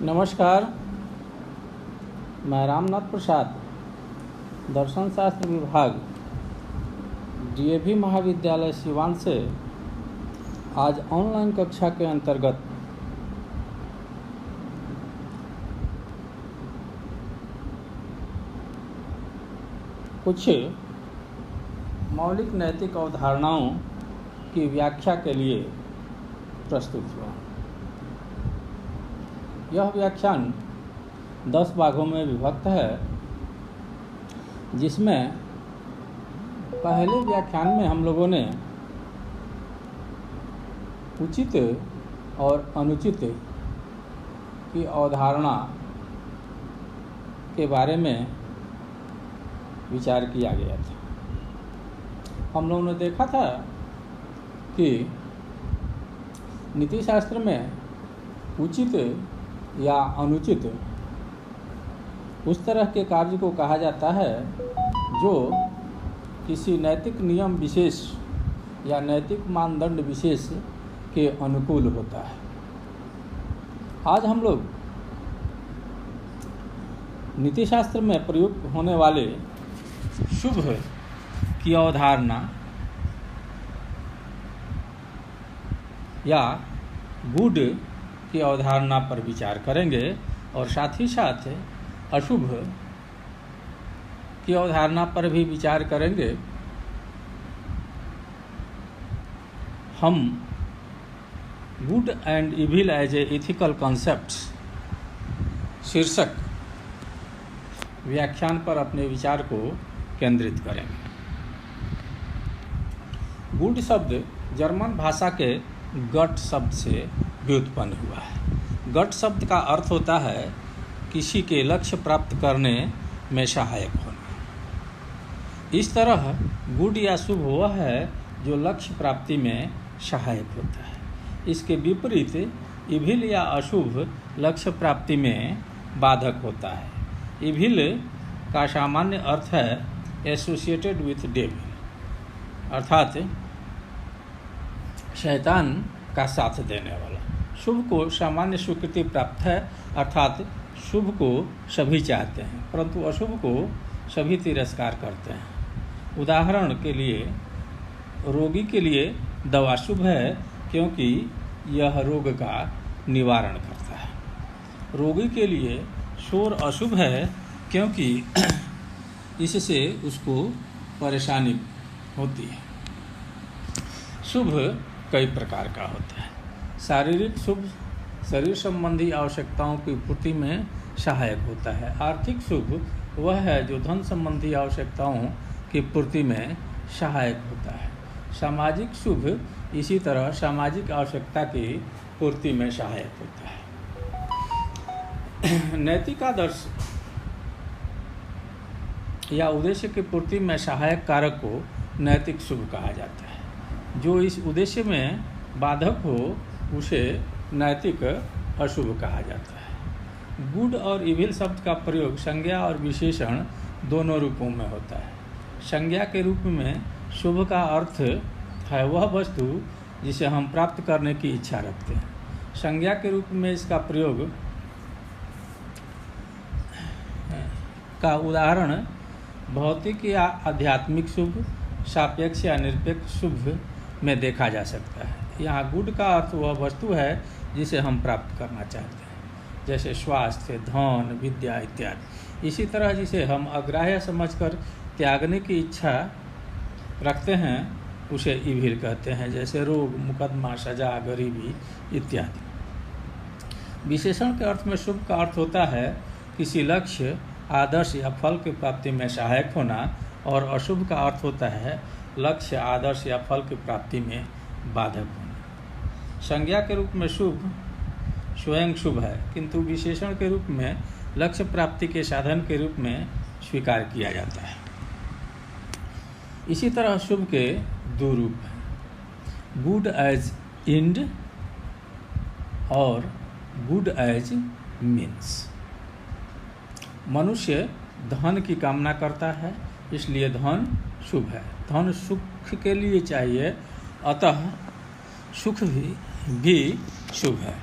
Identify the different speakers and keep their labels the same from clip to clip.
Speaker 1: नमस्कार, मैं रामनाथ प्रसाद, दर्शन शास्त्र विभाग, डीएवी महाविद्यालय सिवान से आज ऑनलाइन कक्षा के अंतर्गत कुछ मौलिक नैतिक अवधारणाओं की व्याख्या के लिए प्रस्तुत हुआ। यह व्याख्यान 10 भागों में विभक्त है, जिसमें पहले व्याख्यान में हम लोगों ने उचित और अनुचित की अवधारणा के बारे में विचार किया गया था। हम लोगों ने देखा था कि नीति शास्त्र में उचित या अनुचित उस तरह के कार्य को कहा जाता है जो किसी नैतिक नियम विशेष या नैतिक मानदंड विशेष के अनुकूल होता है। आज हम लोग नीति शास्त्र में प्रयुक्त होने वाले शुभ की अवधारणा या गुड की अवधारणा पर विचार करेंगे और साथ ही साथ अशुभ की अवधारणा पर भी विचार करेंगे। हम good and evil as a ethical concepts शीर्षक व्याख्यान पर अपने विचार को केंद्रित करेंगे। गुड शब्द जर्मन भाषा के गट शब्द से व्युत्पन्न हुआ है। गट शब्द का अर्थ होता है किसी के लक्ष्य प्राप्त करने में सहायक होना। इस तरह गुड या शुभ वह है जो लक्ष्य प्राप्ति में सहायक होता है। इसके विपरीत इविल या अशुभ लक्ष्य प्राप्ति में बाधक होता है। इविल का सामान्य अर्थ है एसोसिएटेड विथ डेविल, अर्थात शैतान का साथ देने वाला। शुभ को सामान्य स्वीकृति प्राप्त है, अर्थात शुभ को सभी चाहते हैं परंतु अशुभ को सभी तिरस्कार करते हैं। उदाहरण के लिए रोगी के लिए दवा शुभ है क्योंकि यह रोग का निवारण करता है। रोगी के लिए शोर अशुभ है क्योंकि इससे उसको परेशानी होती है। शुभ कई प्रकार का होता है। शारीरिक शुभ शरीर संबंधी आवश्यकताओं की पूर्ति में सहायक होता है। आर्थिक शुभ वह है जो धन संबंधी आवश्यकताओं की पूर्ति में सहायक होता है। सामाजिक शुभ इसी तरह सामाजिक आवश्यकता की पूर्ति में सहायक होता है। नैतिक आदर्श या उद्देश्य की पूर्ति में सहायक कारक को नैतिक शुभ कहा जाता है। जो इस उद्देश्य में बाधक हो उसे नैतिक अशुभ कहा जाता है। गुड और इविल शब्द का प्रयोग संज्ञा और विशेषण दोनों रूपों में होता है। संज्ञा के रूप में शुभ का अर्थ है वह वस्तु जिसे हम प्राप्त करने की इच्छा रखते हैं। संज्ञा के रूप में इसका प्रयोग का उदाहरण भौतिक या आध्यात्मिक शुभ, सापेक्ष या निरपेक्ष शुभ में देखा जा सकता है। यहाँ गुड का अर्थ वह वस्तु है जिसे हम प्राप्त करना चाहते हैं, जैसे स्वास्थ्य, धन, विद्या इत्यादि। इसी तरह जिसे हम अग्राह्य समझकर त्यागने की इच्छा रखते हैं उसे इविल कहते हैं, जैसे रोग, मुकदमा, सजा, गरीबी इत्यादि। विशेषण के अर्थ में शुभ का अर्थ होता है किसी लक्ष्य, आदर्श या फल की प्राप्ति में सहायक होना, और अशुभ का अर्थ होता है लक्ष्य, आदर्श या फल की प्राप्ति में बाधक होना। संज्ञा के रूप में शुभ स्वयं शुभ है किंतु विशेषण के रूप में लक्ष्य प्राप्ति के साधन के रूप में स्वीकार किया जाता है। इसी तरह शुभ के दो रूप हैं, गुड एज एंड और गुड एज मीन्स। मनुष्य धन की कामना करता है इसलिए धन शुभ है। धन सुख के लिए चाहिए, अतः सुख भी शुभ है।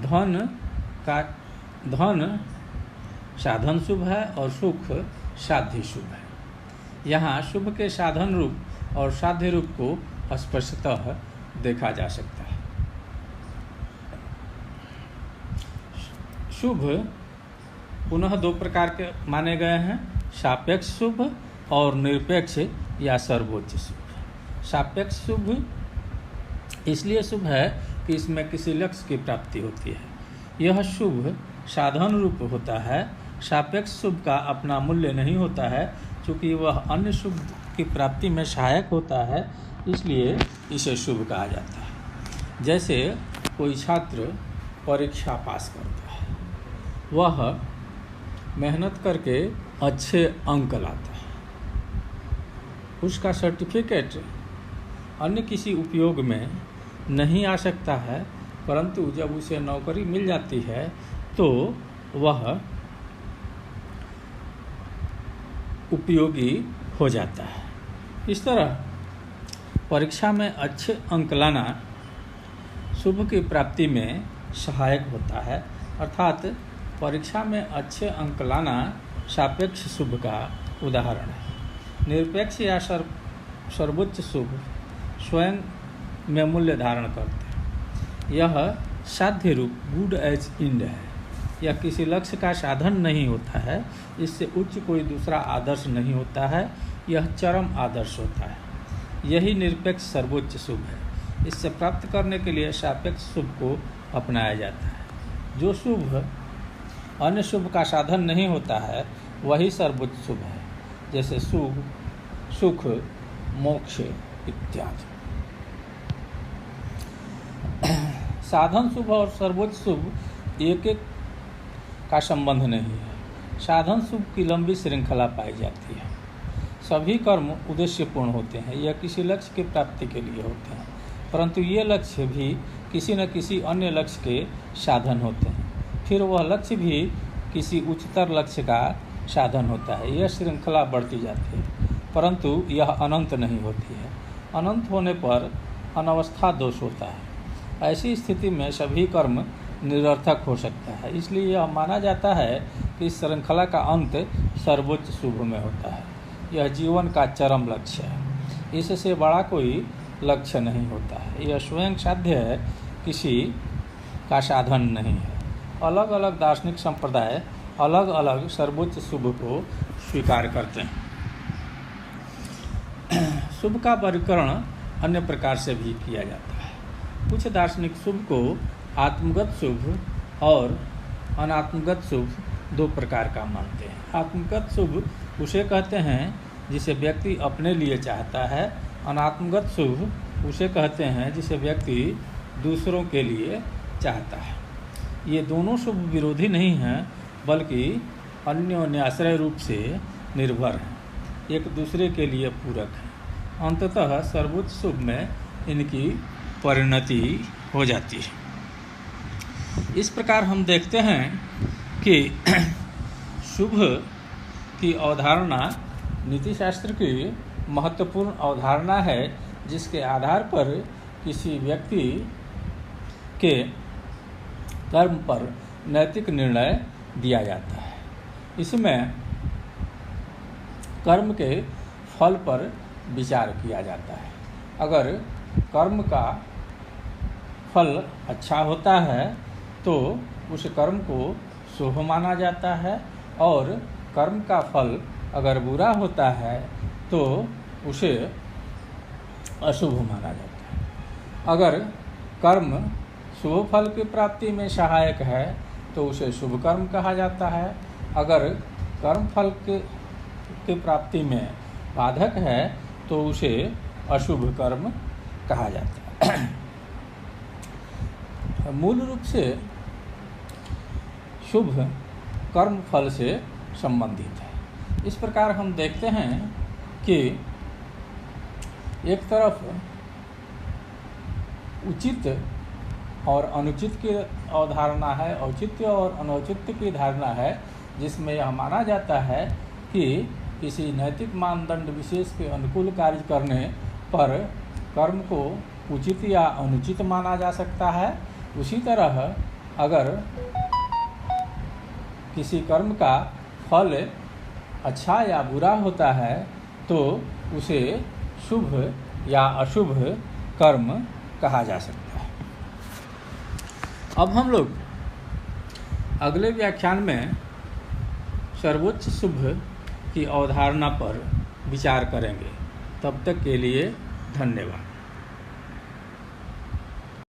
Speaker 1: धन का धन साधन शुभ है और सुख साध्य शुभ है। यहाँ शुभ के साधन रूप और साध्य रूप को स्पष्टतः देखा जा सकता है। शुभ पुनः दो प्रकार के माने गए हैं, सापेक्ष शुभ और निरपेक्ष या सर्वोच्च शुभ। सापेक्ष शुभ इसलिए शुभ है कि इसमें किसी लक्ष्य की प्राप्ति होती है। यह शुभ साधन रूप होता है। सापेक्ष शुभ का अपना मूल्य नहीं होता है, क्योंकि वह अन्य शुभ की प्राप्ति में सहायक होता है, इसलिए इसे शुभ कहा जाता है। जैसे कोई छात्र परीक्षा पास करता है, वह मेहनत करके अच्छे अंक लाता है, उसका सर्टिफिकेट अन्य किसी उपयोग में नहीं आ सकता है, परंतु जब उसे नौकरी मिल जाती है तो वह उपयोगी हो जाता है। इस तरह परीक्षा में अच्छे अंक लाना शुभ की प्राप्ति में सहायक होता है, अर्थात परीक्षा में अच्छे अंक लाना सापेक्ष शुभ का उदाहरण है। निरपेक्ष या सर्वोच्च शुभ स्वयं में मूल्य धारण करते हैं। यह साध्य रूप गुड एज इंड है। यह किसी लक्ष्य का साधन नहीं होता है, इससे उच्च कोई दूसरा आदर्श नहीं होता है, यह चरम आदर्श होता है। यही निरपेक्ष सर्वोच्च शुभ है। इससे प्राप्त करने के लिए सापेक्ष शुभ को अपनाया जाता है। जो शुभ अन्य शुभ का साधन नहीं होता है वही सर्वोच्च शुभ है, जैसे सुख, सुख, मोक्ष इत्यादि। साधन शुभ और सर्वोच्च शुभ एक एक का संबंध नहीं है। साधन शुभ की लंबी श्रृंखला पाई जाती है। सभी कर्म उद्देश्यपूर्ण होते हैं, यह किसी लक्ष्य की प्राप्ति के लिए होते हैं, परंतु ये लक्ष्य भी किसी न किसी अन्य लक्ष्य के साधन होते हैं। फिर वह लक्ष्य भी किसी उच्चतर लक्ष्य का साधन होता है। यह श्रृंखला बढ़ती जाती है, परंतु यह अनंत नहीं होती है। अनंत होने पर अनवस्था दोष होता है। ऐसी स्थिति में सभी कर्म निरर्थक हो सकता है। इसलिए यह माना जाता है कि इस श्रृंखला का अंत सर्वोच्च शुभ में होता है। यह जीवन का चरम लक्ष्य है। इससे बड़ा कोई लक्ष्य नहीं होता है। यह स्वयं साध्य है, किसी का साधन नहीं है। अलग अलग दार्शनिक संप्रदाय अलग अलग सर्वोच्च शुभ को स्वीकार करते हैं। शुभ का वर्गीकरण अन्य प्रकार से भी किया जाता है। कुछ दार्शनिक शुभ को आत्मगत शुभ और अनात्मगत शुभ दो प्रकार का मानते हैं। आत्मगत शुभ उसे कहते हैं जिसे व्यक्ति अपने लिए चाहता है। अनात्मगत शुभ उसे कहते हैं जिसे व्यक्ति दूसरों के लिए चाहता है। ये दोनों शुभ विरोधी नहीं हैं, बल्कि अन्योन्याश्रय रूप से निर्भर हैं, एक दूसरे के लिए पूरक हैं। अंततः सर्वोच्च शुभ में इनकी परिणति हो जाती है। इस प्रकार हम देखते हैं कि शुभ की अवधारणा नीतिशास्त्र की महत्वपूर्ण अवधारणा है, जिसके आधार पर किसी व्यक्ति के कर्म पर नैतिक निर्णय दिया जाता है। इसमें कर्म के फल पर विचार किया जाता है। अगर कर्म का फल अच्छा होता है तो उस कर्म को शुभ माना जाता है, और कर्म का फल अगर बुरा होता है तो उसे अशुभ माना जाता है। अगर कर्म शुभ फल की प्राप्ति में सहायक है तो उसे शुभ कर्म कहा जाता है। अगर कर्म फल के प्राप्ति में बाधक है तो उसे अशुभ कर्म कहा जाता है। मूल रूप से शुभ कर्म फल से संबंधित है। इस प्रकार हम देखते हैं कि एक तरफ उचित और अनुचित की अवधारणा है, औचित्य और अनौचित्य की धारणा है, जिसमें यह माना जाता है कि किसी नैतिक मानदंड विशेष के अनुकूल कार्य करने पर कर्म को उचित या अनुचित माना जा सकता है। उसी तरह अगर किसी कर्म का फल अच्छा या बुरा होता है तो उसे शुभ या अशुभ कर्म कहा जा सकता है। अब हम लोग अगले व्याख्यान में सर्वोच्च शुभ की अवधारणा पर विचार करेंगे। तब तक के लिए धन्यवाद।